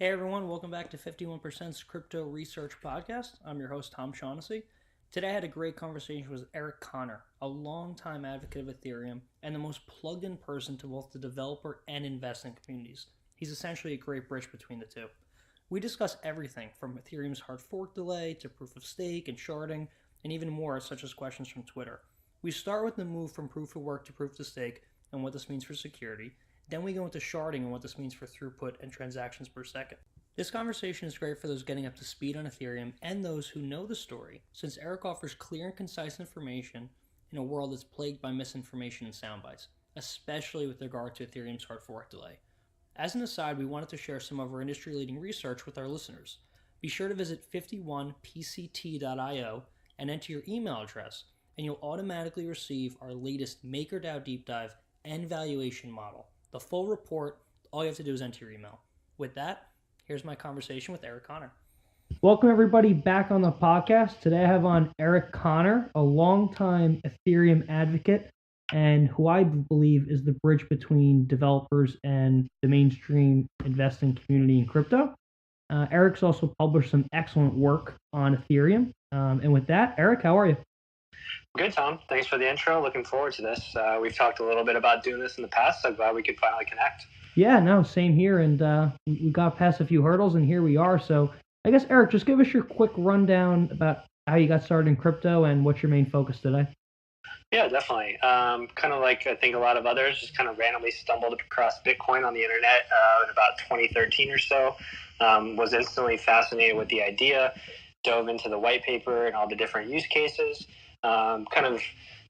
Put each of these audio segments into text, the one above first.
Hey everyone, welcome back to 51%'s Crypto Research Podcast. I'm your host, Tom Shaughnessy. Today I had a great conversation with Eric Connor, a longtime advocate of Ethereum and the most plugged in person to both the developer and investing communities. He's essentially a great bridge between the two. We discuss everything from Ethereum's hard fork delay to proof of stake and sharding, and even more, such as questions from Twitter. We start with the move from proof of work to proof of stake and what this means for security. Then we go into sharding and what this means for throughput and transactions per second. This conversation is great for those getting up to speed on Ethereum and those who know the story, since Eric offers clear and concise information in a world that's plagued by misinformation and soundbites, especially with regard to Ethereum's hard fork delay. As an aside, we wanted to share some of our industry-leading research with our listeners. Be sure to visit 51pct.io and enter your email address, and you'll automatically receive our latest MakerDAO deep dive and valuation model. The full report, all you have to do is enter your email. With that, here's my conversation with Eric Connor. Welcome everybody back on the podcast. Today I have on Eric Connor, a longtime Ethereum advocate and who I believe is the bridge between developers and the mainstream investing community in crypto. Eric's also published some excellent work on Ethereum. And with that, Eric, how are you? Good, Tom. Thanks for the intro. Looking forward to this. We've talked a little bit about doing this in the past, so glad we could finally connect. Yeah, no, same here. And we got past a few hurdles, and here we are. So I guess, Eric, just give us your quick rundown about how you got started in crypto and what's your main focus today. Yeah, definitely. Kind of like I think a lot of others, just kind of randomly stumbled across Bitcoin on the internet in about 2013 or so. Was instantly fascinated with the idea, dove into the white paper and all the different use cases. Kind of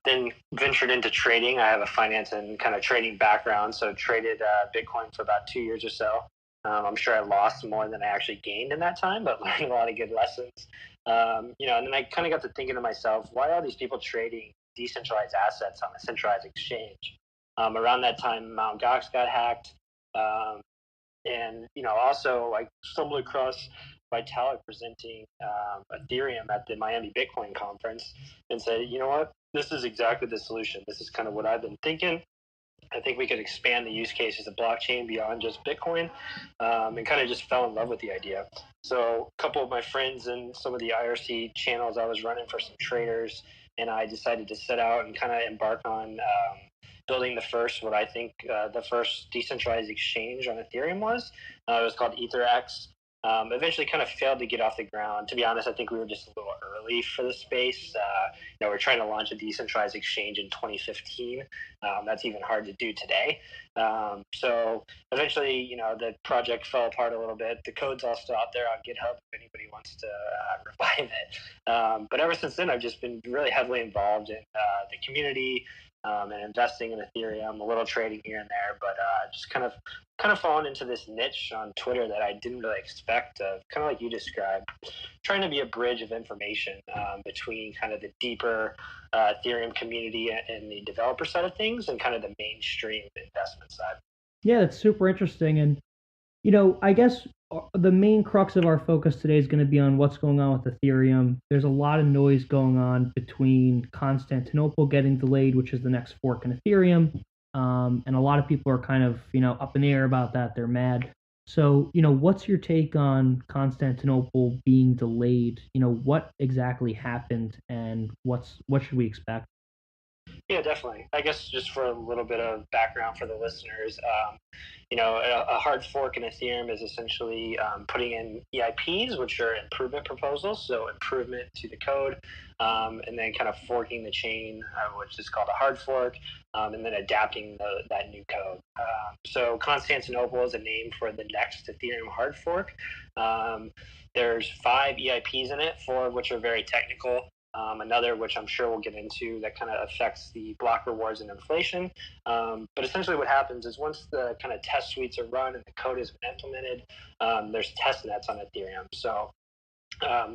then ventured into trading. I have a finance and kind of trading background, so traded Bitcoin for about 2 years or so. I'm sure I lost more than I actually gained in that time, but learned a lot of good lessons. And then I kind of got to thinking to myself, why are these people trading decentralized assets on a centralized exchange? Around that time, Mt. Gox got hacked. And also I stumbled across Vitalik presenting Ethereum at the Miami Bitcoin conference and said, you know what, this is exactly the solution. This is kind of what I've been thinking. I think we could expand the use cases of blockchain beyond just Bitcoin, and kind of just fell in love with the idea. So a couple of my friends and some of the IRC channels I was running for some traders, and I decided to set out and kind of embark on building the first decentralized exchange on Ethereum was. It was called EtherX. Eventually kind of failed to get off the ground. To be honest, I think we were just a little early for the space. We're trying to launch a decentralized exchange in 2015. That's even hard to do today. So eventually, the project fell apart a little bit. The code's all still out there on GitHub if anybody wants to revive it. But ever since then, I've just been really heavily involved in the community, and investing in Ethereum, a little trading here and there, but just kind of fallen into this niche on Twitter that I didn't really expect, kind of like you described, trying to be a bridge of information between kind of the deeper Ethereum community and the developer side of things and kind of the mainstream investment side. Yeah, that's super interesting. And, I guess the main crux of our focus today is going to be on what's going on with Ethereum. There's a lot of noise going on between Constantinople getting delayed, which is the next fork in Ethereum. And a lot of people are kind of, up in the air about that. They're mad. So, what's your take on Constantinople being delayed? What exactly happened and what should we expect? Yeah, definitely. I guess just for a little bit of background for the listeners, a hard fork in Ethereum is essentially putting in EIPs, which are improvement proposals, so improvement to the code, and then kind of forking the chain, which is called a hard fork, and then adapting that new code. So Constantinople is a name for the next Ethereum hard fork. There's 5 EIPs in it, 4 of which are very technical. Another, which I'm sure we'll get into, that kind of affects the block rewards and inflation. But essentially what happens is once the kind of test suites are run and the code has been implemented, there's test nets on Ethereum. So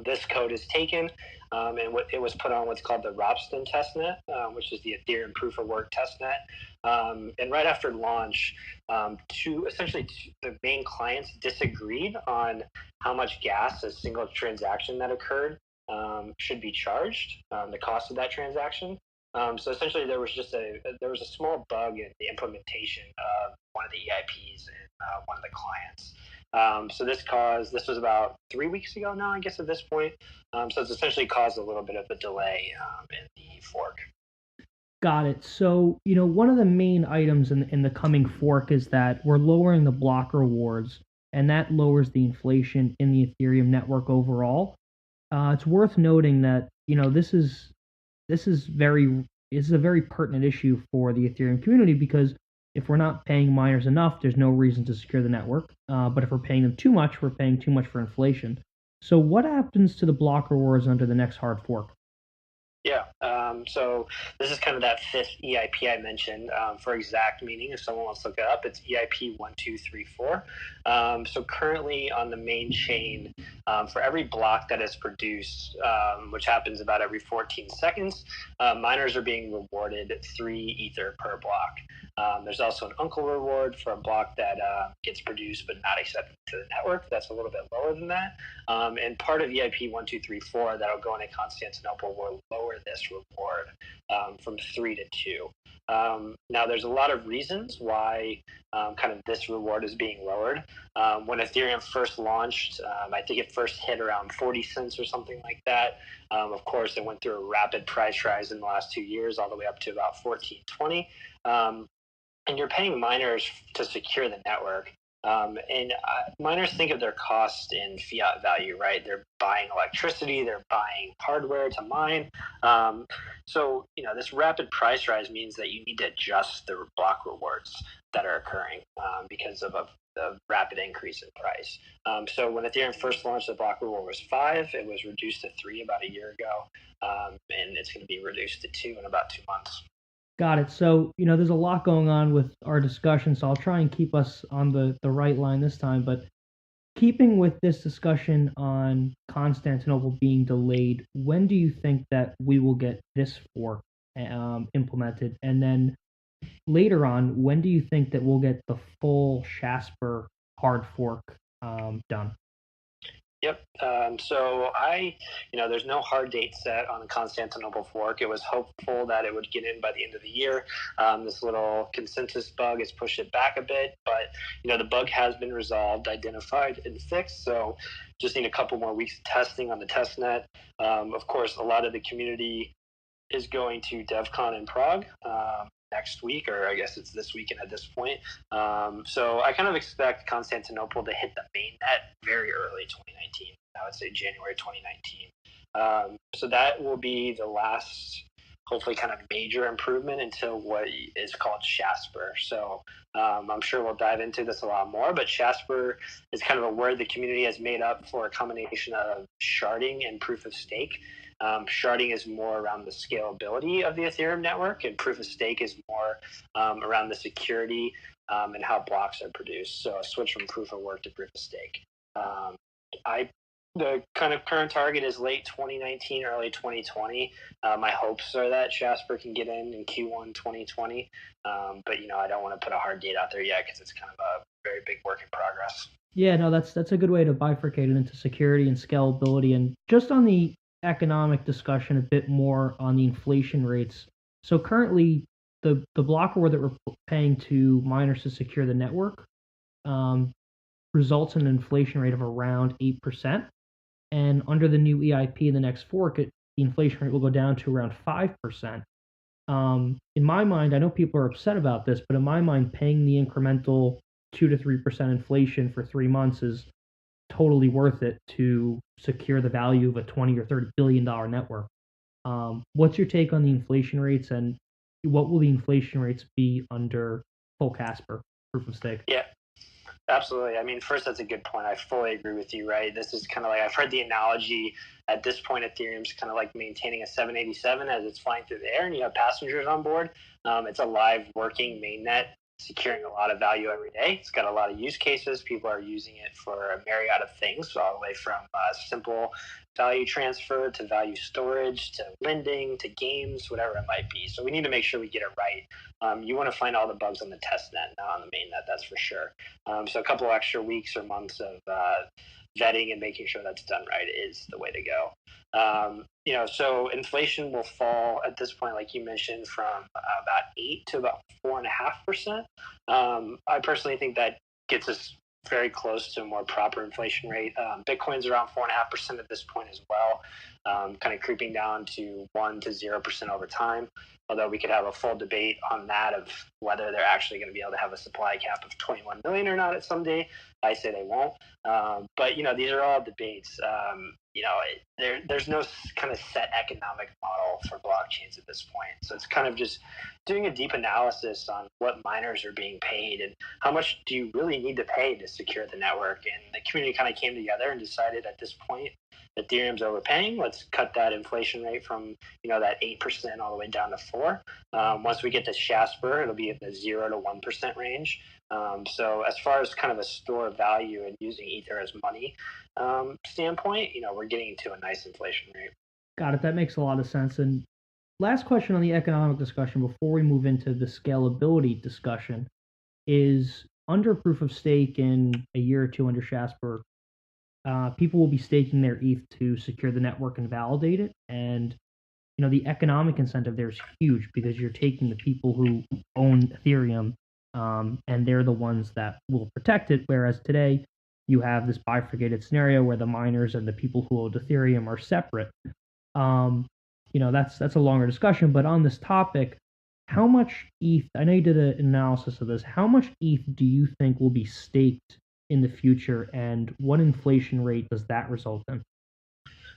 this code is taken and it was put on what's called the Ropsten testnet, which is the Ethereum proof of work testnet. And right after launch, the main clients disagreed on how much gas a single transaction that occurred should be charged, the cost of that transaction. So essentially, there was a small bug in the implementation of one of the EIPs in one of the clients. So this was about 3 weeks ago now, I guess, at this point. So it's essentially caused a little bit of a delay in the fork. Got it. So, one of the main items in the coming fork is that we're lowering the block rewards, and that lowers the inflation in the Ethereum network overall. It's worth noting that, this is a very pertinent issue for the Ethereum community, because if we're not paying miners enough, there's no reason to secure the network. But if we're paying them too much, we're paying too much for inflation. So what happens to the block rewards under the next hard fork? Yeah. So this is kind of that fifth EIP I mentioned. For exact meaning, if someone wants to look it up, it's EIP 1234. So currently on the main chain, for every block that is produced, which happens about every 14 seconds, miners are being rewarded 3 ether per block. There's also an uncle reward for a block that gets produced but not accepted to the network. That's a little bit lower than that. And part of EIP 1234 that'll go into Constantinople will lower this reward from 3 to 2. Now, there's a lot of reasons why kind of this reward is being lowered. When Ethereum first launched, I think it first hit around 40 cents or something like that. Of course, it went through a rapid price rise in the last 2 years, all the way up to about 14.20. And you're paying miners to secure the network. And miners think of their cost in fiat value, right? They're buying electricity, they're buying hardware to mine. So, this rapid price rise means that you need to adjust the block rewards that are occurring because of the rapid increase in price. So when Ethereum first launched, the block reward was 5. It was reduced to 3 about a year ago, and it's going to be reduced to 2 in about 2 months. Got it. So, there's a lot going on with our discussion, so I'll try and keep us on the right line this time. But keeping with this discussion on Constantinople being delayed, when do you think that we will get this fork implemented? And then later on, when do you think that we'll get the full Shasper hard fork done? Yep. There's no hard date set on the Constantinople fork. It was hopeful that it would get in by the end of the year. This little consensus bug has pushed it back a bit, but the bug has been resolved, identified, and fixed. So just need a couple more weeks of testing on the test net. Of course, a lot of the community is going to DevCon in Prague next week, or I guess it's this weekend at this point. So I kind of expect Constantinople to hit the mainnet very early 2019. I would say January 2019. So that will be the last, hopefully, kind of major improvement until what is called Shasper. So I'm sure we'll dive into this a lot more, but Shasper is kind of a word the community has made up for a combination of sharding and proof of stake. Sharding is more around the scalability of the Ethereum network, and proof of stake is more around the security and how blocks are produced. So a switch from proof of work to proof of stake. The kind of current target is late 2019, early 2020. My hopes are that Shasper can get in Q1 2020, but I don't want to put a hard date out there yet because it's kind of a very big work in progress. Yeah, no, that's a good way to bifurcate it into security and scalability. And just on the economic discussion, a bit more on the inflation rates. So currently, the block reward that we're paying to miners to secure the network results in an inflation rate of around 8%. And under the new EIP in the next fork, the inflation rate will go down to around 5%. In my mind, I know people are upset about this, but in my mind, paying the incremental 2 to 3% inflation for 3 months is totally worth it to secure the value of a $20 or $30 billion network. What's your take on the inflation rates, and what will the inflation rates be under full Casper proof of stake? Yeah, absolutely. I mean, first, that's a good point. I fully agree with you, right? This is kind of like, I've heard the analogy at this point, Ethereum's kind of like maintaining a 787 as it's flying through the air and you have passengers on board. It's a live working mainnet, securing a lot of value every day. It's got a lot of use cases. People are using it for a myriad of things, all the way from simple value transfer to value storage to lending to games, whatever it might be. So we need to make sure we get it right. You want to find all the bugs on the test net, not on the mainnet, that's for sure. So a couple of extra weeks or months of vetting and making sure that's done right is the way to go. So inflation will fall at this point, like you mentioned, from about 8 to about 4.5%. I personally think that gets us very close to a more proper inflation rate. Bitcoin's around 4.5% at this point as well, kind of creeping down to 1 to 0% over time. Although we could have a full debate on that of whether they're actually going to be able to have a supply cap of 21 million or not at some day. I say they won't. But these are all debates. There's no kind of set economic model for blockchains at this point. So it's kind of just doing a deep analysis on what miners are being paid and how much do you really need to pay to secure the network. And the community kind of came together and decided at this point, Ethereum's overpaying. Let's cut that inflation rate from that 8% all the way down to 4%. Once we get to Shasper, it'll be in the 0 to 1% range. So as far as kind of a store of value and using Ether as money standpoint, we're getting to a nice inflation rate. Got it. That makes a lot of sense. And last question on the economic discussion before we move into the scalability discussion is under proof of stake in a year or two under Shasper, people will be staking their ETH to secure the network and validate it. And, the economic incentive there is huge because you're taking the people who own Ethereum and they're the ones that will protect it. Whereas today you have this bifurcated scenario where the miners and the people who own Ethereum are separate. That's a longer discussion, but on this topic, how much ETH, I know you did an analysis of this, how much ETH do you think will be staked in the future, and what inflation rate does that result in?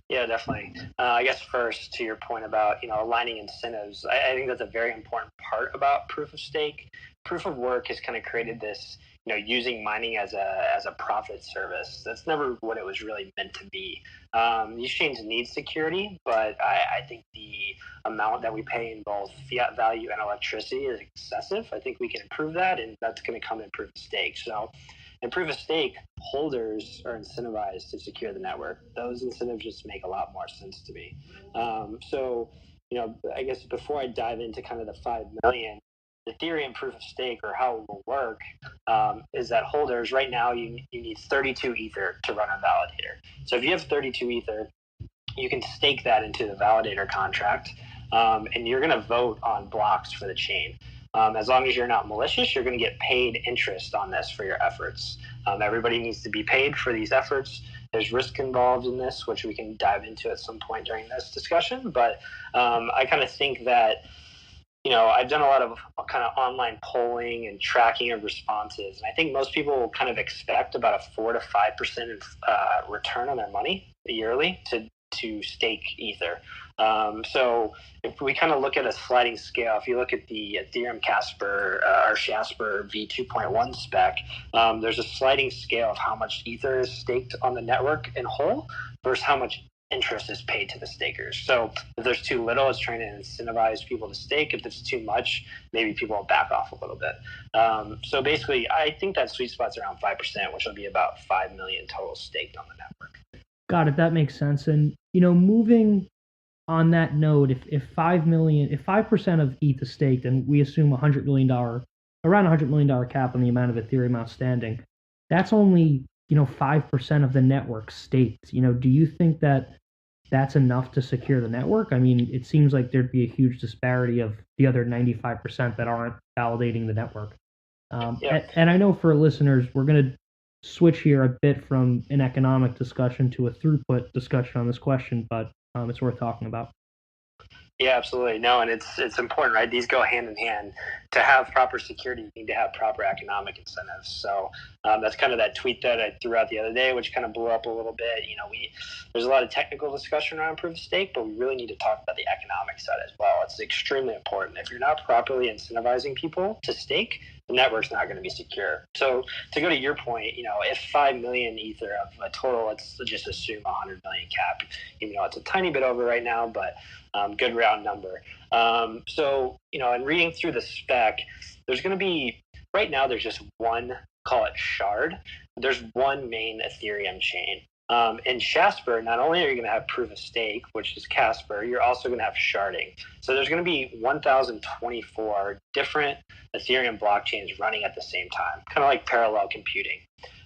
Yeah, definitely. I guess first to your point about aligning incentives, I think that's a very important part about proof of stake. Proof of work has kind of created this, using mining as a profit service. That's never what it was really meant to be. These chains need security, but I think the amount that we pay in both fiat value and electricity is excessive. I think we can improve that, and that's going to come in proof of stake. So in proof of stake, holders are incentivized to secure the network. Those incentives just make a lot more sense to me. I guess before I dive into kind of the 5 million, Ethereum proof of stake, or how it will work, is that holders, right now you need 32 Ether to run a validator. So if you have 32 Ether, you can stake that into the validator contract, and you're going to vote on blocks for the chain. As long as you're not malicious, you're going to get paid interest on this for your efforts. Everybody needs to be paid for these efforts. There's risk involved in this, which we can dive into at some point during this discussion. But I kind of think that, I've done a lot of kind of online polling and tracking of responses. And I think most people will kind of expect about a 4 to 5% return on their money yearly to stake Ether. So if we kind of look at a sliding scale, if you look at the Ethereum Casper or Shasper v2.1 spec, there's a sliding scale of how much Ether is staked on the network in whole versus how much interest is paid to the stakers. So if there's too little, it's trying to incentivize people to stake. If there's too much, maybe people will back off a little bit. So basically, I think that sweet spot's around 5%, which will be about 5 million total staked on the network. Got it. That makes sense. And, moving on that note, if 5% of ETH is staked, and we assume around $100 million cap on the amount of Ethereum outstanding, that's only, 5% of the network staked. Do you think that that's enough to secure the network? I mean, it seems like there'd be a huge disparity of the other 95% that aren't validating the network. And I know for listeners, we're going to switch here a bit from an economic discussion to a throughput discussion on this question, but it's worth talking about. Yeah, absolutely. No, and it's important, right? These go hand in hand. To have proper security, you need to have proper economic incentives. So that's kind of that tweet that I threw out the other day, which kind of blew up a little bit. There's a lot of technical discussion around proof of stake, but we really need to talk about the economic side as well. It's extremely important. If you're not properly incentivizing people to stake, the network's not going to be secure. So to go to your point, if 5 million Ether of a total, let's just assume 100 million cap, even though it's a tiny bit over right now, but good round number. In reading through the spec, there's going to be, right now there's just one, call it shard. There's one main Ethereum chain. In Shasper, not only are you going to have proof of stake, which is Casper, you're also going to have sharding. So there's going to be 1,024 different Ethereum blockchains running at the same time, kind of like parallel computing.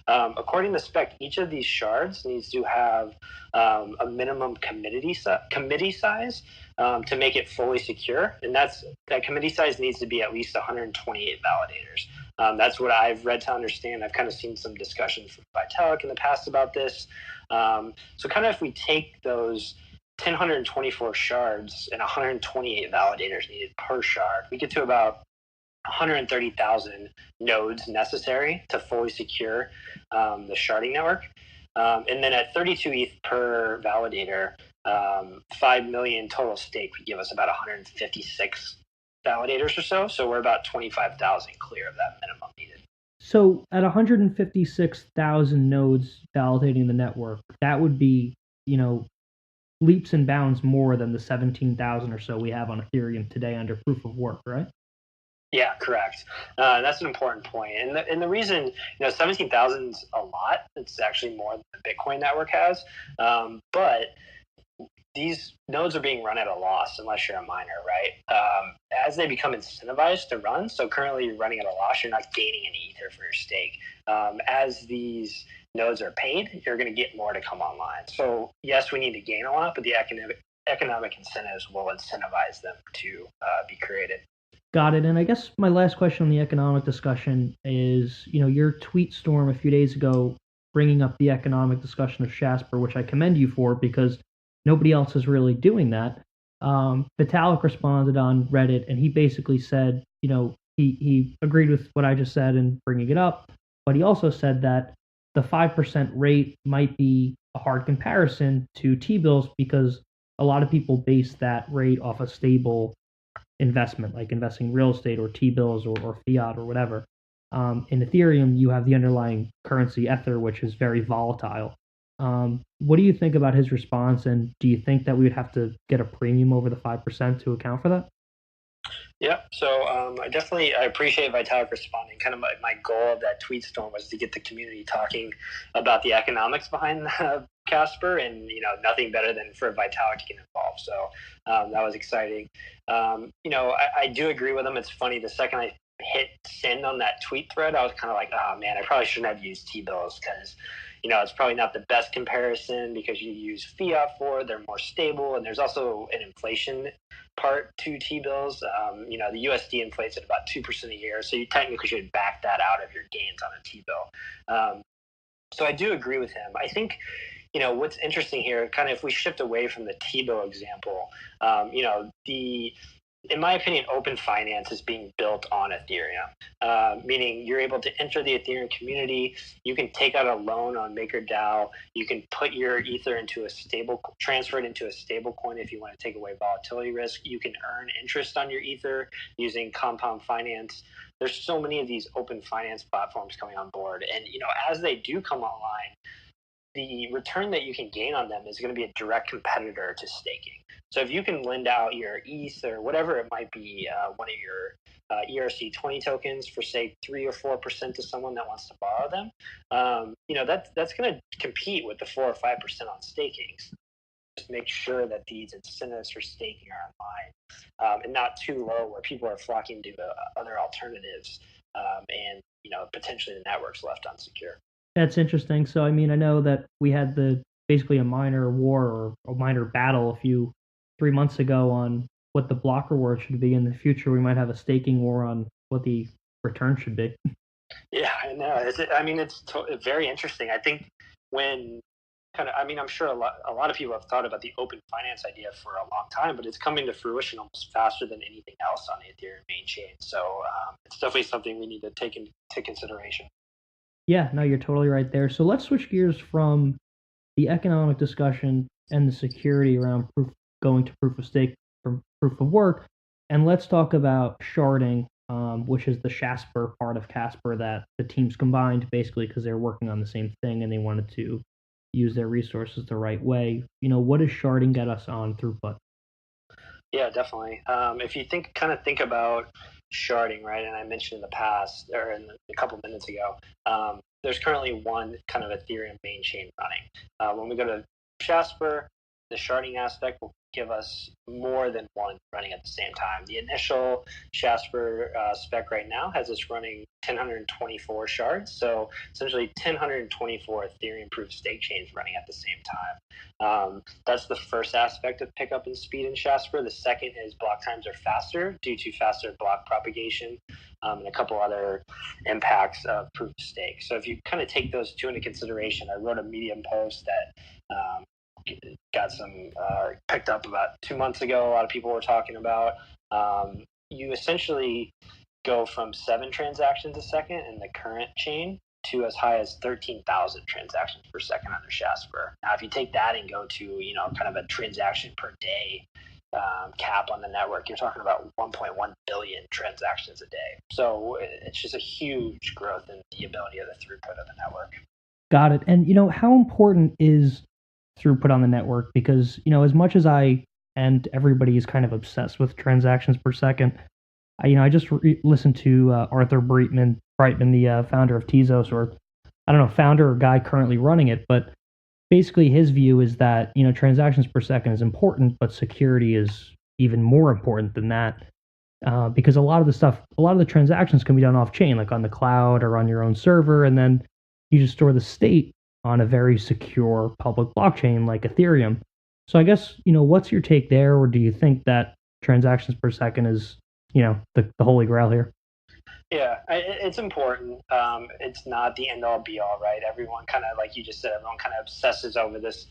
According to spec, each of these shards needs to have a minimum committee size to make it fully secure, and that committee size needs to be at least 128 validators. That's what I've read to understand. I've kind of seen some discussions from Vitalik in the past about this. So kind of if we take those 1,024 shards and 128 validators needed per shard, we get to about 130,000 nodes necessary to fully secure the sharding network. And then at 32 ETH per validator, 5 million total stake would give us about 156 validators or so. So we're about 25,000 clear of that minimum needed. So at 156,000 nodes validating the network, that would be, leaps and bounds more than the 17,000 or so we have on Ethereum today under proof of work, right? Yeah, correct. That's an important point. And the reason, 17,000 is a lot. It's actually more than the Bitcoin network has. But these nodes are being run at a loss unless you're a miner, right? As they become incentivized to run, so currently you're running at a loss, you're not gaining any ether for your stake. As these nodes are paid, you're going to get more to come online. So yes, we need to gain a lot, but the economic incentives will incentivize them to be created. Got it. And I guess my last question on the economic discussion is, your tweet storm a few days ago bringing up the economic discussion of Shasper, which I commend you for because nobody else is really doing that. Vitalik responded on Reddit, and he basically said, he agreed with what I just said in bringing it up, but he also said that the 5% rate might be a hard comparison to T-bills because a lot of people base that rate off a stable investment, like investing in real estate or T-bills or fiat or whatever. In Ethereum, you have the underlying currency Ether, which is very volatile. What do you think about his response, and do you think that we would have to get a premium over the 5% to account for that? Yeah, so I appreciate Vitalik responding. Kind of my goal of that tweet storm was to get the community talking about the economics behind Casper, and nothing better than for Vitalik to get involved. So that was exciting. I do agree with him. It's funny. The second I hit send on that tweet thread, I was kind of like, oh man, I probably shouldn't have used T-bills because it's probably not the best comparison because you use fiat for it. They're more stable, and there's also an inflation part to T-bills. The USD inflates at about 2% a year, so you technically should back that out of your gains on a T-bill. So I do agree with him. I think, what's interesting here, kind of if we shift away from the T-bill example, in my opinion, open finance is being built on Ethereum, meaning you're able to enter the Ethereum community. You can take out a loan on MakerDAO. You can put your Ether transfer it into a stable coin if you want to take away volatility risk. You can earn interest on your Ether using compound finance. There's so many of these open finance platforms coming on board. And, as they do come online, the return that you can gain on them is going to be a direct competitor to staking. So if you can lend out your ETH or whatever it might be, one of your ERC20 tokens for say 3 or 4% to someone that wants to borrow them, that's going to compete with the 4 or 5% on staking. Just make sure that these incentives for staking are online and not too low where people are flocking to other alternatives and potentially the network's left unsecure. That's interesting. So, I know that we had basically a minor war or a minor battle 3 months ago on what the block reward should be. In the future, we might have a staking war on what the return should be. Yeah, I know. It's very interesting. I think I'm sure a lot of people have thought about the open finance idea for a long time, but it's coming to fruition almost faster than anything else on the Ethereum main chain. So it's definitely something we need to take into consideration. Yeah, no, you're totally right there. So let's switch gears from the economic discussion and the security around going to proof of stake from proof of work, and let's talk about sharding, which is the Shasper part of Casper that the teams combined basically because they're working on the same thing and they wanted to use their resources the right way. What does sharding get us on throughput? Yeah, definitely. If you think about sharding, right? And I mentioned in the past, or a couple minutes ago, there's currently one kind of Ethereum main chain running. When we go to Shasper, the sharding aspect will give us more than one running at the same time. The initial Shasper spec right now has us running 1024 shards, so essentially 1024 Ethereum proof stake chains running at the same time. That's the first aspect of pickup and speed in Shasper. The second is block times are faster due to faster block propagation and a couple other impacts of proof of stake. So if you kind of take those two into consideration, I wrote a Medium post that got some picked up about 2 months ago. A lot of people were talking about. You essentially go from 7 transactions a second in the current chain to as high as 13,000 transactions per second under Shasper. Now, if you take that and go to kind of a transaction per day cap on the network, you're talking about 1.1 billion transactions a day. So it's just a huge growth in the ability of the throughput of the network. Got it. And how important is throughput on the network? Because as much as I and everybody is kind of obsessed with transactions per second, I just listened to Arthur Breitman, the founder of Tezos, or I don't know, founder or guy currently running it, but basically his view is that transactions per second is important, but security is even more important than that, because a lot of the transactions can be done off chain, like on the cloud or on your own server, and then you just store the state on a very secure public blockchain like Ethereum. So I guess what's your take there, or do you think that transactions per second is the holy grail here? Yeah, it's important. It's not the end all be all, right? Everyone kind of, like you just said, everyone kind of obsesses over this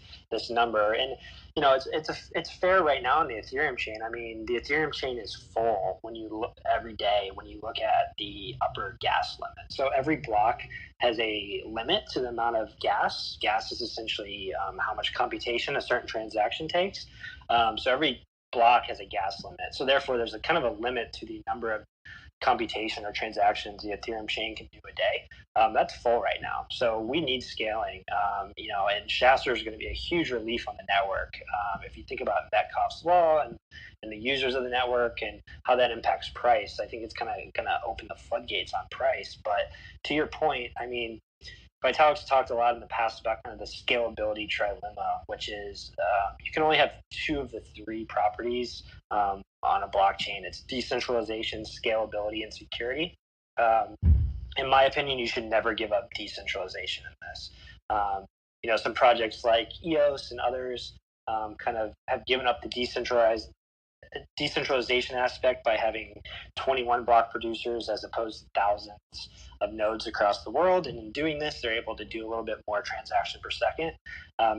number, and it's fair right now in the Ethereum chain. I mean, the Ethereum chain is full when you look every day when you look at the upper gas limit. So every block has a limit to the amount of gas. Gas is essentially how much computation a certain transaction takes. So every block has a gas limit. So therefore, there's a kind of a limit to the number of computation or transactions the Ethereum chain can do a day. That's full right now. So we need scaling, and Shasper is going to be a huge relief on the network. If you think about Metcalfe's law and the users of the network and how that impacts price, I think it's kind of going to open the floodgates on price. But to your point, I mean, Vitalik's talked a lot in the past about kind of the scalability trilemma, which is you can only have 2 of the 3 properties on a blockchain. It's decentralization, scalability, and security. In my opinion, you should never give up decentralization in this. Some projects like EOS and others kind of have given up the decentralization aspect by having 21 block producers as opposed to thousands of nodes across the world, and in doing this they're able to do a little bit more transaction per second.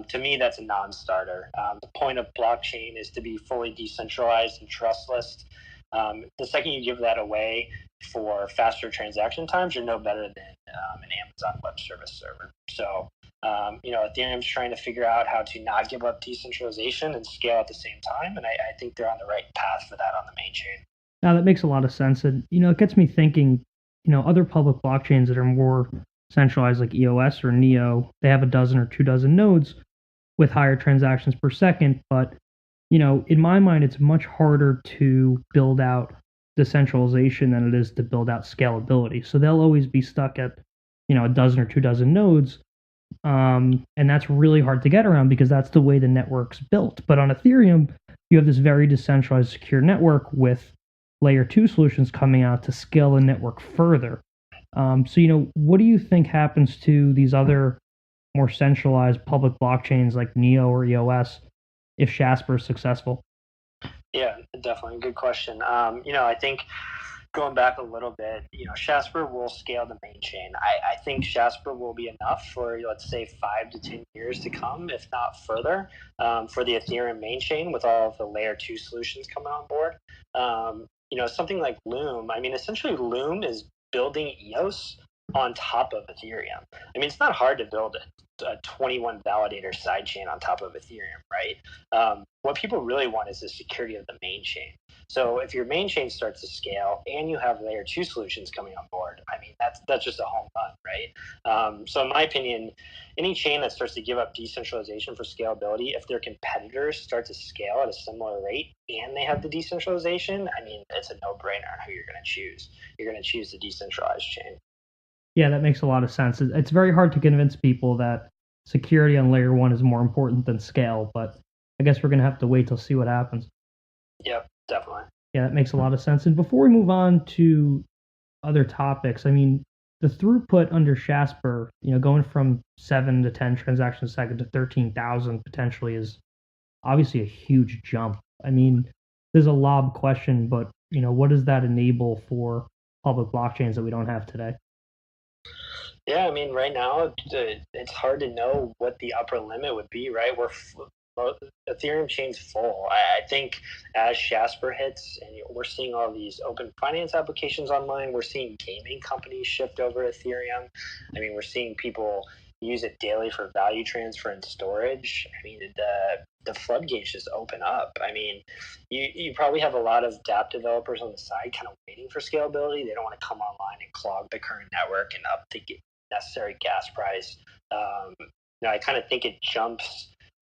To me, that's a non-starter. The point of blockchain is to be fully decentralized and trustless. The second you give that away for faster transaction times, you're no better than an Amazon Web Service server. So Ethereum's trying to figure out how to not give up decentralization and scale at the same time, and I think they're on the right path for that on the main chain. Now that makes a lot of sense, and it gets me thinking. Other public blockchains that are more centralized, like EOS or Neo, they have a dozen or 2 dozen nodes with higher transactions per second. But in my mind, it's much harder to build out decentralization than it is to build out scalability. So they'll always be stuck at a dozen or 2 dozen nodes. And that's really hard to get around because that's the way the network's built. But on Ethereum, you have this very decentralized, secure network with layer 2 solutions coming out to scale the network further. So, what do you think happens to these other more centralized public blockchains like Neo or EOS if Shasper is successful? Yeah, definitely. Good question. I think going back a little bit, Shasper will scale the main chain. I think Shasper will be enough for, let's say, 5 to 10 years to come, if not further, for the Ethereum main chain with all of the layer 2 solutions coming on board. Something like Loom, I mean, essentially Loom is building EOS on top of Ethereum. I mean, it's not hard to build a 21 validator sidechain on top of Ethereum, right? What people really want is the security of the main chain. So if your main chain starts to scale and you have layer 2 solutions coming on board, I mean, that's just a home run, right? So in my opinion, any chain that starts to give up decentralization for scalability, if their competitors start to scale at a similar rate and they have the decentralization, I mean, it's a no-brainer on who you're going to choose. You're going to choose the decentralized chain. Yeah, that makes a lot of sense. It's very hard to convince people that security on layer 1 is more important than scale, but I guess we're going to have to wait till see what happens. Yep, definitely. Yeah, that makes a lot of sense. And before we move on to other topics, I mean, the throughput under Shasper, going from 7 to 10 transactions a second to 13,000 potentially is obviously a huge jump. I mean, there's a lob question, but what does that enable for public blockchains that we don't have today? Yeah, I mean, right now it's hard to know what the upper limit would be, right? Ethereum chain's full. I think as Shasper hits, and we're seeing all these open finance applications online, we're seeing gaming companies shift over Ethereum. I mean, we're seeing people use it daily for value transfer and storage. I mean, the floodgates just open up. I mean, you probably have a lot of dApp developers on the side kind of waiting for scalability. They don't want to come online and clog the current network and up the necessary gas price. I kind of think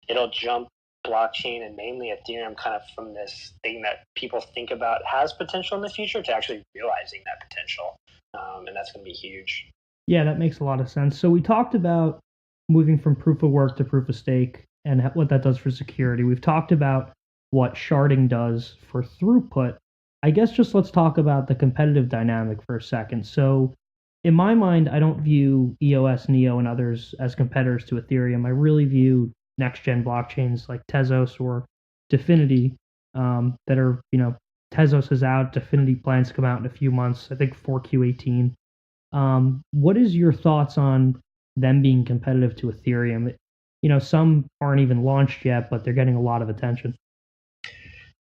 it'll jump blockchain and mainly Ethereum kind of from this thing that people think about has potential in the future to actually realizing that potential. And that's going to be huge. Yeah, that makes a lot of sense. So we talked about moving from proof of work to proof of stake and what that does for security. We've talked about what sharding does for throughput. I guess just let's talk about the competitive dynamic for a second. So in my mind, I don't view EOS, Neo, and others as competitors to Ethereum. I really view next-gen blockchains like Tezos or Definity that are, Tezos is out, Definity plans to come out in a few months, I think 4Q18. What is your thoughts on them being competitive to Ethereum? Some aren't even launched yet, but they're getting a lot of attention.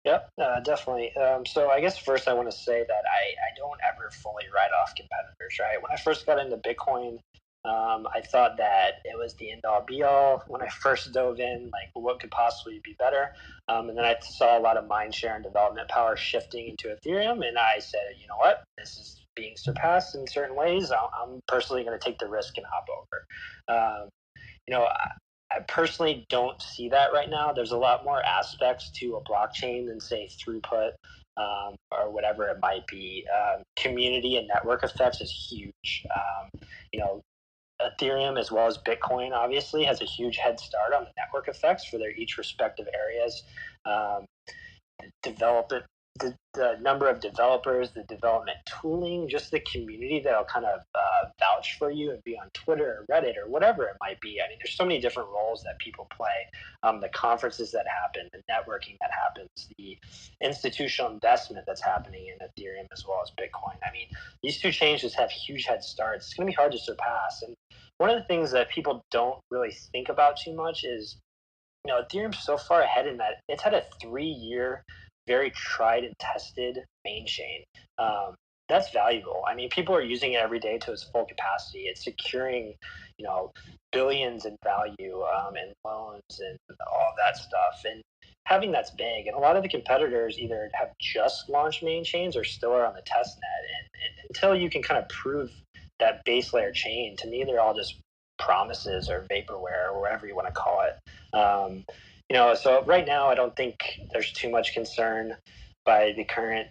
Yep, definitely. So I guess first I want to say that I don't ever fully write off competitors, right? When I first got into Bitcoin, I thought that it was the end all be all. When I first dove in, like what could possibly be better? And then I saw a lot of mind share and development power shifting into Ethereum, and I said, you know what, this is being surpassed in certain ways. I'm personally going to take the risk and hop over. I personally don't see that right now. There's a lot more aspects to a blockchain than, say, throughput or whatever it might be. Community and network effects is huge. Ethereum as well as Bitcoin obviously has a huge head start on the network effects for their each respective areas. Um, Development, the number of developers, the development tooling, just the community that'll kind of vouch for you and be on Twitter or Reddit or whatever it might be. I mean, there's so many different roles that people play. The conferences that happen, the networking that happens, the institutional investment that's happening in Ethereum as well as Bitcoin. I mean, these two chains just have huge head starts. It's going to be hard to surpass. And one of the things that people don't really think about too much is, Ethereum's so far ahead in that it's had a 3-year, very tried and tested main chain. That's valuable. I mean, people are using it every day to its full capacity. It's securing, billions in value and loans and all that stuff. And having that's big. And a lot of the competitors either have just launched main chains or still are on the test net. And until you can kind of prove that base layer chain, to me, they're all just promises or vaporware or whatever you want to call it. So right now I don't think there's too much concern by the current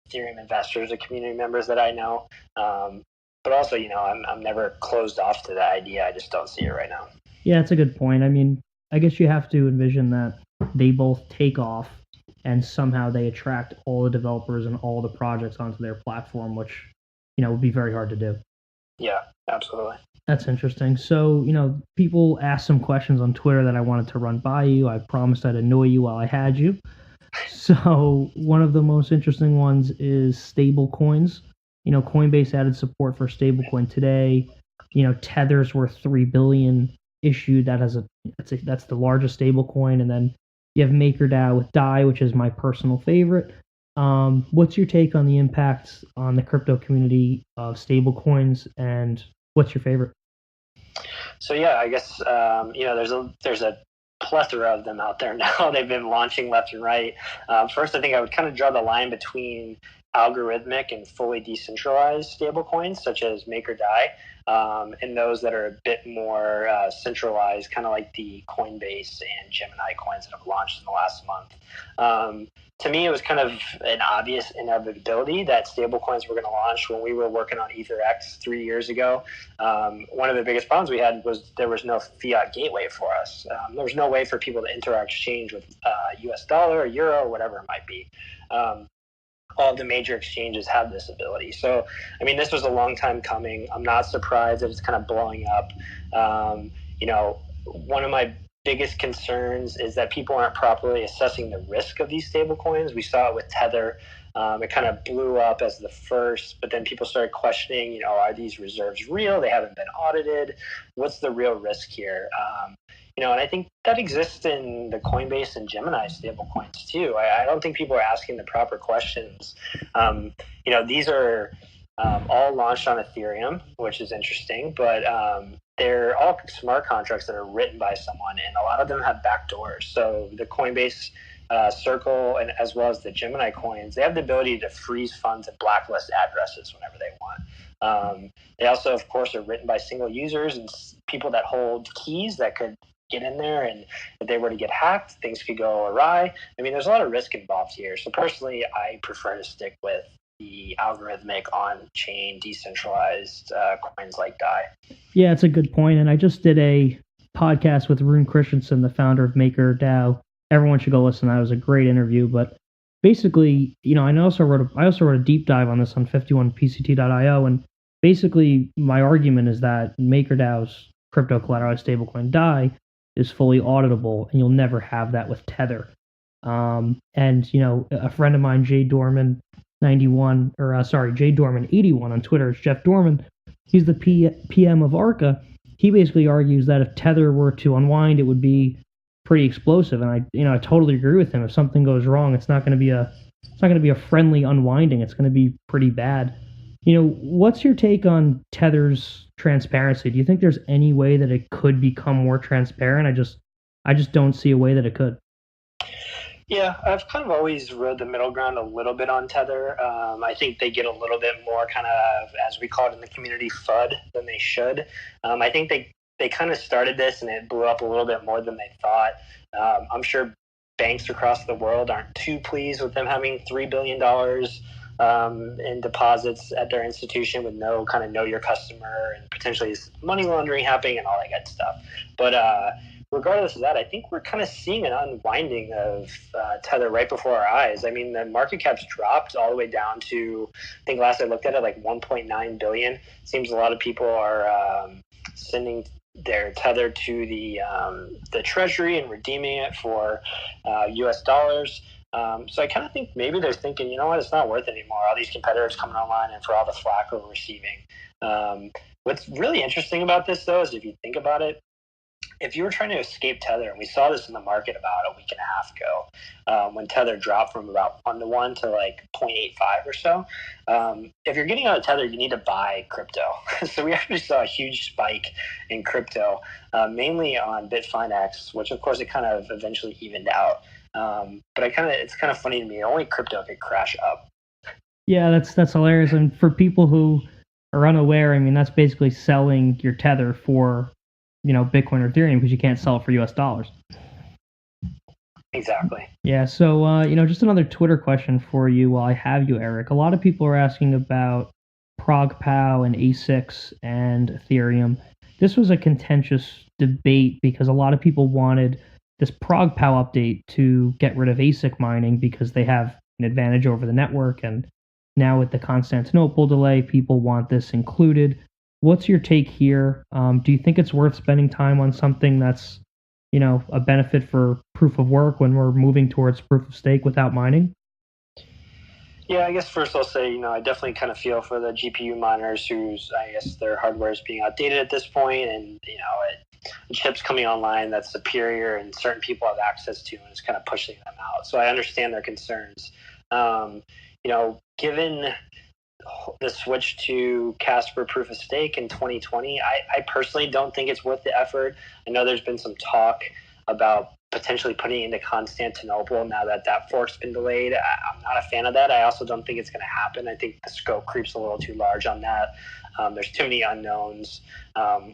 Ethereum investors or community members that I know. But also, I'm never closed off to the idea. I just don't see it right now. Yeah, that's a good point. I mean, I guess you have to envision that they both take off and somehow they attract all the developers and all the projects onto their platform, which, would be very hard to do. Yeah, absolutely. That's interesting. So, people asked some questions on Twitter that I wanted to run by you. I promised I'd annoy you while I had you. So, one of the most interesting ones is stable coins. Coinbase added support for stablecoin today. Tether's worth $3 billion issued. That's the largest stablecoin. And then you have MakerDAO with DAI, which is my personal favorite. What's your take on the impacts on the crypto community of stablecoins, and what's your favorite? So yeah, I guess there's a plethora of them out there now. They've been launching left and right. First, I think I would kind of draw the line between algorithmic and fully decentralized stablecoins, such as Make or Die, and those that are a bit more centralized, kind of like the Coinbase and Gemini coins that have launched in the last month. To me, it was kind of an obvious inevitability that stablecoins were going to launch when we were working on EtherX 3 years ago. One of the biggest problems we had was there was no fiat gateway for us. There was no way for people to enter our exchange with US dollar or euro or whatever it might be. All the major exchanges have this ability. So, I mean, this was a long time coming. I'm not surprised that it's kind of blowing up. One of my biggest concerns is that people aren't properly assessing the risk of these stable coins. We saw it with Tether. It kind of blew up as the first, but then people started questioning, are these reserves real? They haven't been audited. What's the real risk here? And I think that exists in the Coinbase and Gemini stablecoins too. I don't think people are asking the proper questions. These are all launched on Ethereum, which is interesting, but they're all smart contracts that are written by someone, and a lot of them have backdoors. So the Coinbase Circle, and as well as the Gemini coins, they have the ability to freeze funds and blacklist addresses whenever they want. They also, of course, are written by single users and people that hold keys that could get in there, and if they were to get hacked, things could go awry. I mean, there's a lot of risk involved here. So personally, I prefer to stick with the algorithmic on-chain decentralized coins like DAI. Yeah, it's a good point. And I just did a podcast with Rune Christensen, the founder of MakerDAO. Everyone should go listen. That was a great interview. But basically, I also wrote a deep dive on this on 51pct.io. And basically, my argument is that MakerDAO's crypto collateralized stablecoin DAI is fully auditable, and you'll never have that with Tether. A friend of mine, Jay Dorman 81, Jay Dorman 81 on Twitter, it's Jeff Dorman. He's the PM of Arca. He basically argues that if Tether were to unwind, it would be pretty explosive. And I totally agree with him. If something goes wrong, it's not going to be a friendly unwinding. It's going to be pretty bad. What's your take on Tether's transparency? Do you think there's any way that it could become more transparent? I just don't see a way that it could. Yeah, I've kind of always rode the middle ground a little bit on Tether. I think they get a little bit more kind of, as we call it in the community, FUD than they should. I think they kind of started this and it blew up a little bit more than they thought. I'm sure banks across the world aren't too pleased with them having $3 billion in deposits at their institution with no kind of know your customer and potentially money laundering happening and all that good stuff. But regardless of that, I think we're kind of seeing an unwinding of Tether right before our eyes. I mean, the market cap's dropped all the way down to, I think last I looked at it, like 1.9 billion. Seems a lot of people are sending their Tether to the treasury and redeeming it for US dollars. So I kind of think maybe they're thinking, you know what, it's not worth it anymore. All these competitors coming online and for all the flack we're receiving. What's really interesting about this, though, is if you think about it, if you were trying to escape Tether, and we saw this in the market about a week and a half ago, when Tether dropped from about 1-to-1 to like 0.85 or so, if you're getting out of Tether, you need to buy crypto. So we actually saw a huge spike in crypto, mainly on Bitfinex, which of course it kind of eventually evened out. But it's kind of funny to me. Only crypto could crash up. Yeah, that's hilarious. And for people who are unaware, I mean, that's basically selling your Tether for, Bitcoin or Ethereum, because you can't sell it for US dollars. Exactly. Yeah. So, just another Twitter question for you while I have you, Eric. A lot of people are asking about ProgPow and ASICs and Ethereum. This was a contentious debate because a lot of people wanted this ProgPow update to get rid of ASIC mining because they have an advantage over the network. And now with the Constantinople delay, people want this included. What's your take here? Do you think it's worth spending time on something that's, a benefit for proof of work when we're moving towards proof of stake without mining? Yeah, I guess first I'll say, I definitely kind of feel for the GPU miners whose, I guess, their hardware is being outdated at this point, and, chips coming online that's superior and certain people have access to, and it's kind of pushing them out. So I understand their concerns. Given the switch to Casper proof of stake in 2020, I personally don't think it's worth the effort. I know there's been some talk about potentially putting into Constantinople now that fork's been delayed. I'm not a fan of that. I also don't think it's going to happen. I think the scope creeps a little too large on that. There's too many unknowns.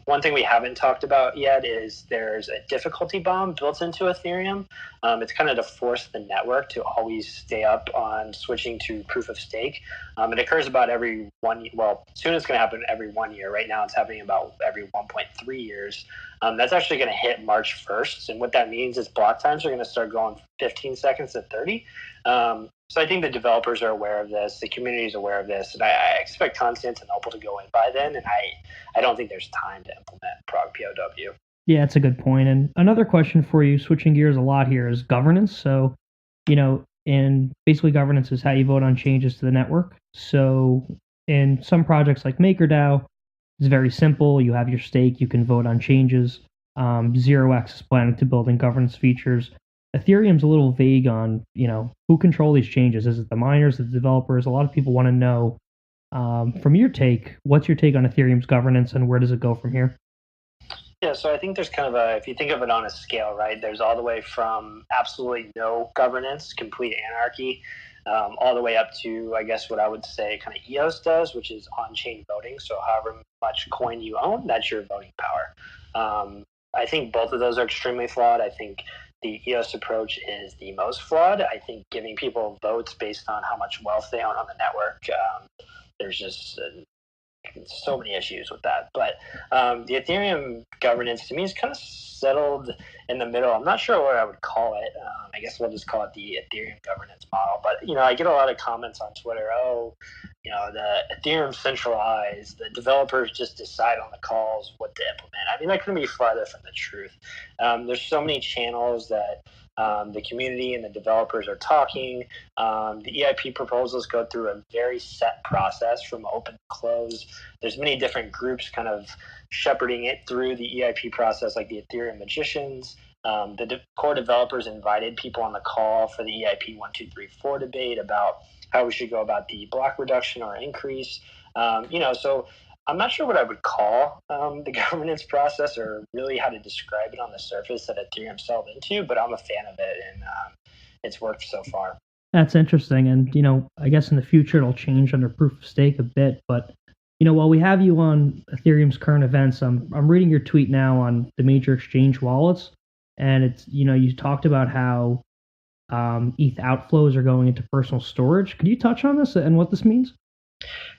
One thing we haven't talked about yet is there's a difficulty bomb built into Ethereum. It's kind of to force the network to always stay up on switching to proof of stake. It occurs about every 1 year. Well, soon it's going to happen every 1 year. Right now it's happening about every 1.3 years. That's actually going to hit March 1st. And what that means is block times are going to start going 15 seconds to 30. So I think the developers are aware of this. The community is aware of this. And I expect Constantinople to go in by then. And I don't think there's time to implement Prog POW. Yeah, that's a good point. And another question for you, switching gears a lot here, is governance. So, and basically governance is how you vote on changes to the network. So in some projects like MakerDAO, it's very simple. You have your stake, you can vote on changes. Zero X is planning to build in governance features. Ethereum's a little vague on, who control these changes. Is it the miners, the developers? A lot of people want to know, from your take, what's your take on Ethereum's governance and where does it go from here? Yeah, so I think there's kind of if you think of it on a scale, right, there's all the way from absolutely no governance, complete anarchy, all the way up to, I guess, what I would say kind of EOS does, which is on-chain voting. So however much coin you own, that's your voting power. I think both of those are extremely flawed. I think the EOS approach is the most flawed. I think giving people votes based on how much wealth they own on the network, there's just so many issues with that. But the Ethereum governance to me is kind of settled in the middle. I'm not sure what I would call it. I guess we'll just call it the Ethereum governance model. But I get a lot of comments on Twitter. The Ethereum centralized. The developers just decide on the calls what to implement. I mean, that couldn't be farther from the truth. There's so many channels that the community and the developers are talking. The EIP proposals go through a very set process from open to close. There's many different groups kind of shepherding it through the EIP process, like the Ethereum magicians. The core developers invited people on the call for the EIP 1, 2, 3, 4 debate about how we should go about the block reduction or increase. So I'm not sure what I would call the governance process or really how to describe it on the surface that Ethereum settled into, but I'm a fan of it, and it's worked so far. That's interesting. And, I guess in the future it'll change under proof of stake a bit. But, while we have you on Ethereum's current events, I'm reading your tweet now on the major exchange wallets. And it's, you talked about how ETH outflows are going into personal storage. Could you touch on this and what this means?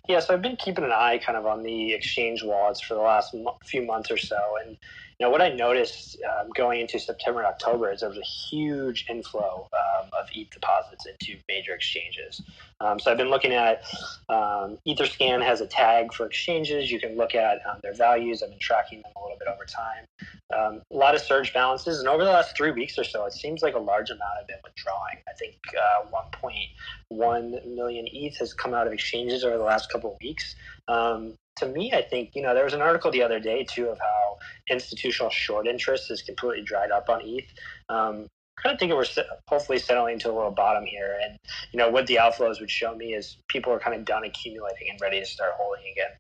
Yeah, so I've been keeping an eye kind of on the exchange wallets for the last few months or so. And, what I noticed going into September and October is there was a huge inflow of ETH deposits into major exchanges. So I've been looking at Etherscan has a tag for exchanges. You can look at their values. I've been tracking them a little bit over time. A lot of surge balances. And over the last 3 weeks or so, it seems like a large amount have been withdrawing. I think 1.1 million ETH has come out of exchanges over the last couple of weeks. To me, I think, there was an article the other day, too, of how institutional short interest is completely dried up on ETH. Kind of think we're hopefully settling to a little bottom here. And, what the outflows would show me is people are kind of done accumulating and ready to start holding again.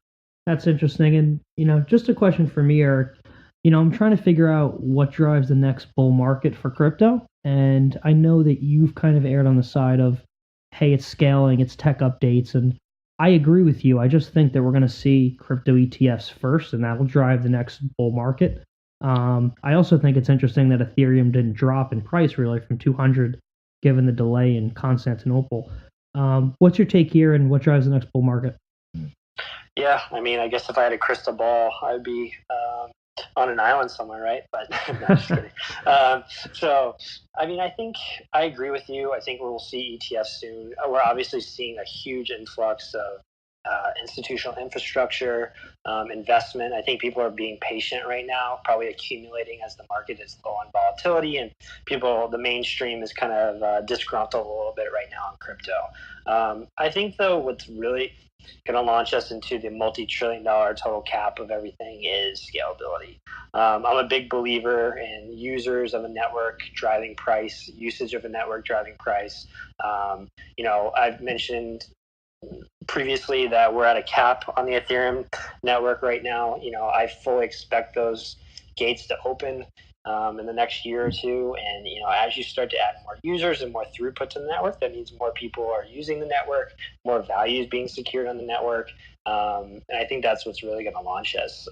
That's interesting. And, just a question for me, Eric. I'm trying to figure out what drives the next bull market for crypto. And I know that you've kind of erred on the side of, hey, it's scaling, it's tech updates. And I agree with you. I just think that we're going to see crypto ETFs first, and that will drive the next bull market. I also think it's interesting that Ethereum didn't drop in price really from 200, given the delay in Constantinople. What's your take here, and what drives the next bull market? Yeah, I mean, I guess if I had a crystal ball, I'd be on an island somewhere, right? But no, just kidding. So, I mean, I think I agree with you. I think we'll see ETFs soon. We're obviously seeing a huge influx of institutional infrastructure, investment. I think people are being patient right now, probably accumulating as the market is low on volatility, and the mainstream is kind of disgruntled a little bit right now in crypto. I think, though, what's really going to launch us into the multi-trillion-dollar total cap of everything is scalability. I'm a big believer in users of a network driving price, usage of a network driving price. I've mentioned previously that we're at a cap on the Ethereum network right now. I fully expect those gates to open in the next year or two. And as you start to add more users and more throughput to the network, that means more people are using the network, more value is being secured on the network. And I think that's what's really going to launch us.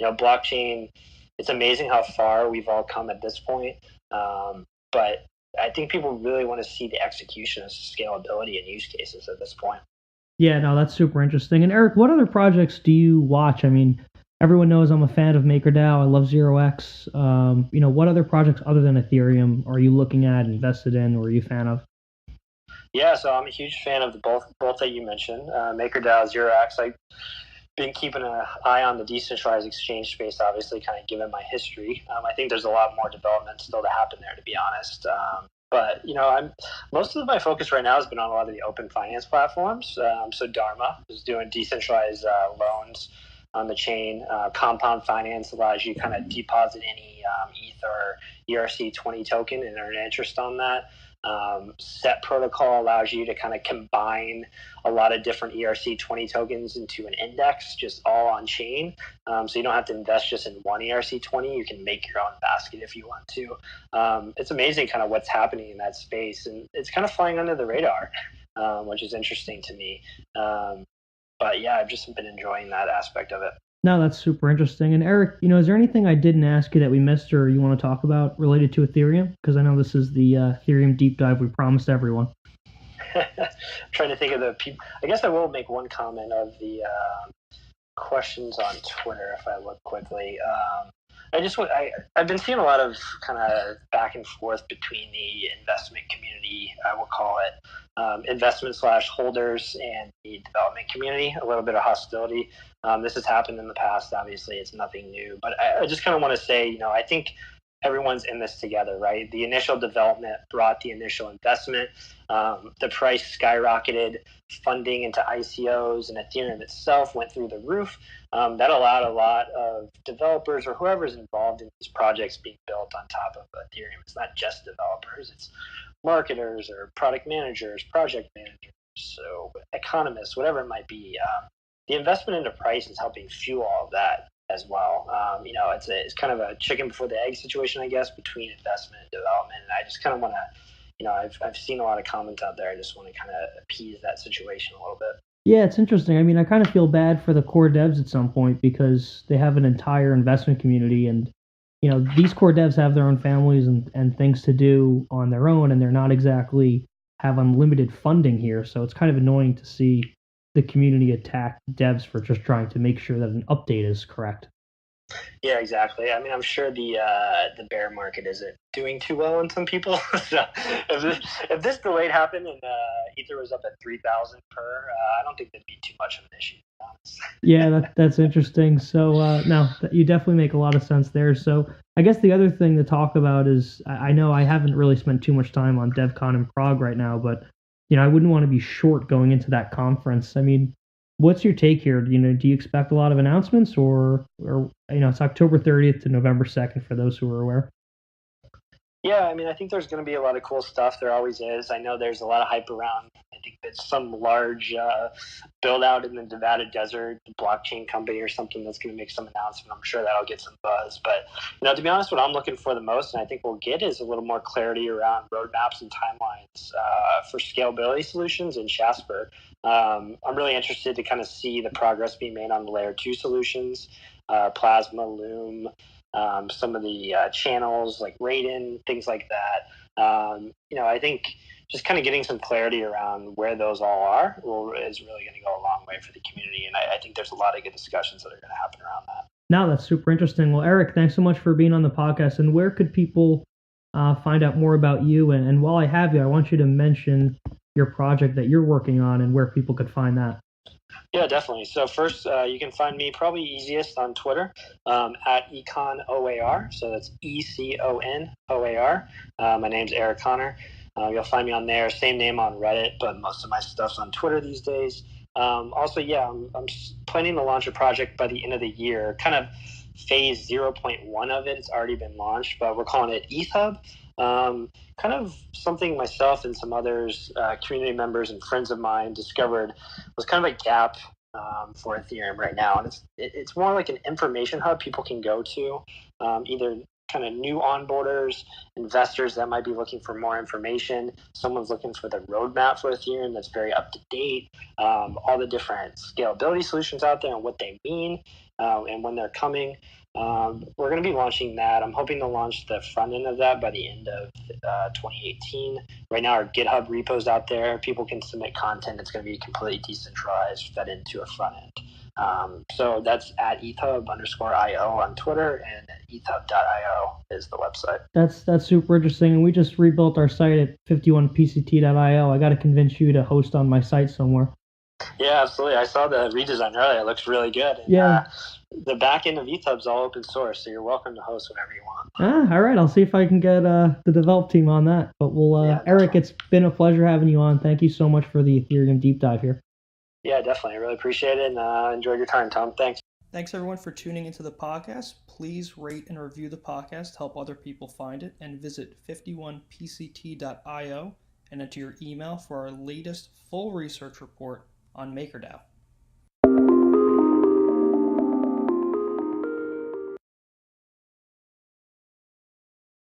Blockchain, it's amazing how far we've all come at this point. But I think people really want to see the execution of scalability and use cases at this point. Yeah, no, that's super interesting. And Eric, what other projects do you watch? I mean, everyone knows I'm a fan of MakerDAO. I love 0x. What other projects other than Ethereum are you looking at, invested in, or are you a fan of? Yeah, so I'm a huge fan of the both that you mentioned, MakerDAO, 0x. I've been keeping an eye on the decentralized exchange space, obviously, kind of given my history. I think there's a lot more development still to happen there, to be honest. But most of my focus right now has been on a lot of the open finance platforms. So Dharma is doing decentralized loans on the chain. Compound Finance allows you to kind of deposit any ETH or ERC20 token and earn interest on that. Set Protocol allows you to kind of combine a lot of different ERC20 tokens into an index, just all on chain. So you don't have to invest just in one ERC20. You can make your own basket if you want to. It's amazing kind of what's happening in that space, and it's kind of flying under the radar, which is interesting to me. But yeah, I've just been enjoying that aspect of it. No, that's super interesting. And Eric, is there anything I didn't ask you that we missed or you want to talk about related to Ethereum? Because I know this is the Ethereum deep dive we promised everyone. I'm trying to think of the people. I guess I will make one comment of the questions on Twitter if I look quickly. I've been seeing a lot of kind of back and forth between the investment community, I will call it, investment/holders, and the development community, a little bit of hostility. This has happened in the past, obviously, it's nothing new. But I just kind of want to say, I think everyone's in this together, right? The initial development brought the initial investment. The price skyrocketed, funding into ICOs and Ethereum itself went through the roof. That allowed a lot of developers or whoever's involved in these projects being built on top of Ethereum. It's not just developers, it's marketers or product managers, project managers, so economists, whatever it might be. The investment into price is helping fuel all of that as well. It's kind of a chicken before the egg situation, I guess, between investment and development. And I just kind of want to, I've seen a lot of comments out there. I just want to kind of appease that situation a little bit. Yeah, it's interesting. I mean, I kind of feel bad for the core devs at some point because they have an entire investment community, and these core devs have their own families and things to do on their own, and they're not exactly have unlimited funding here. So it's kind of annoying to see the community attack devs for just trying to make sure that an update is correct. Yeah, exactly. I mean, I'm sure the bear market isn't doing too well in some people. So if this delayed happened and Ether was up at 3,000 per, I don't think that'd be too much of an issue. Yeah, that's interesting. So no, you definitely make a lot of sense there. So I guess the other thing to talk about is I know I haven't really spent too much time on DevCon in Prague right now, but I wouldn't want to be short going into that conference. I mean, what's your take here? Do you expect a lot of announcements, or it's October 30th to November 2nd for those who are aware? Yeah, I mean, I think there's going to be a lot of cool stuff. There always is. I know there's a lot of hype around. I think there's some large build out in the Nevada desert, blockchain company or something that's going to make some announcement. I'm sure that'll get some buzz. But to be honest, what I'm looking for the most, and I think we'll get, is a little more clarity around roadmaps and timelines for scalability solutions in Shasper. I'm really interested to kind of see the progress being made on the layer 2 solutions, Plasma, Loom. Some of the channels like Raiden, things like that. I think just kind of getting some clarity around where those all are is really going to go a long way for the community. And I think there's a lot of good discussions that are going to happen around that. No, that's super interesting. Well, Eric, thanks so much for being on the podcast. And where could people find out more about you? And while I have you, I want you to mention your project that you're working on and where people could find that. Yeah, definitely. So first, you can find me probably easiest on Twitter at EconOAR. So that's ECONOAR. My name's Eric Connor. You'll find me on there. Same name on Reddit, but most of my stuff's on Twitter these days. Also, yeah, I'm planning to launch a project by the end of the year. Kind of phase 0.1 of it. It's already been launched, but we're calling it ETHub. Kind of something myself and some others, community members and friends of mine, discovered was kind of a gap for Ethereum right now. And it's more like an information hub people can go to, either kind of new onboarders, investors that might be looking for more information. Someone's looking for the roadmap for Ethereum that's very up to date, all the different scalability solutions out there and what they mean, and when they're coming. We're going to be launching that. I'm hoping to launch the front end of that by the end of 2018. Right now, our GitHub repo's out there. People can submit content. It's going to be completely decentralized, fed into a front end. So that's at ethub_io on Twitter, and ethub.io is the website. That's super interesting. And we just rebuilt our site at 51pct.io. I got to convince you to host on my site somewhere. Yeah, absolutely. I saw the redesign earlier. It looks really good. And, yeah. The back end of Ethub's all open source, so you're welcome to host whenever you want. All right. I'll see if I can get the develop team on that. But Eric, it's been a pleasure having you on. Thank you so much for the Ethereum deep dive here. Yeah, definitely. I really appreciate it, and enjoyed your time, Tom. Thanks. Thanks, everyone, for tuning into the podcast. Please rate and review the podcast, help other people find it, and visit 51pct.io and enter your email for our latest full research report on MakerDAO.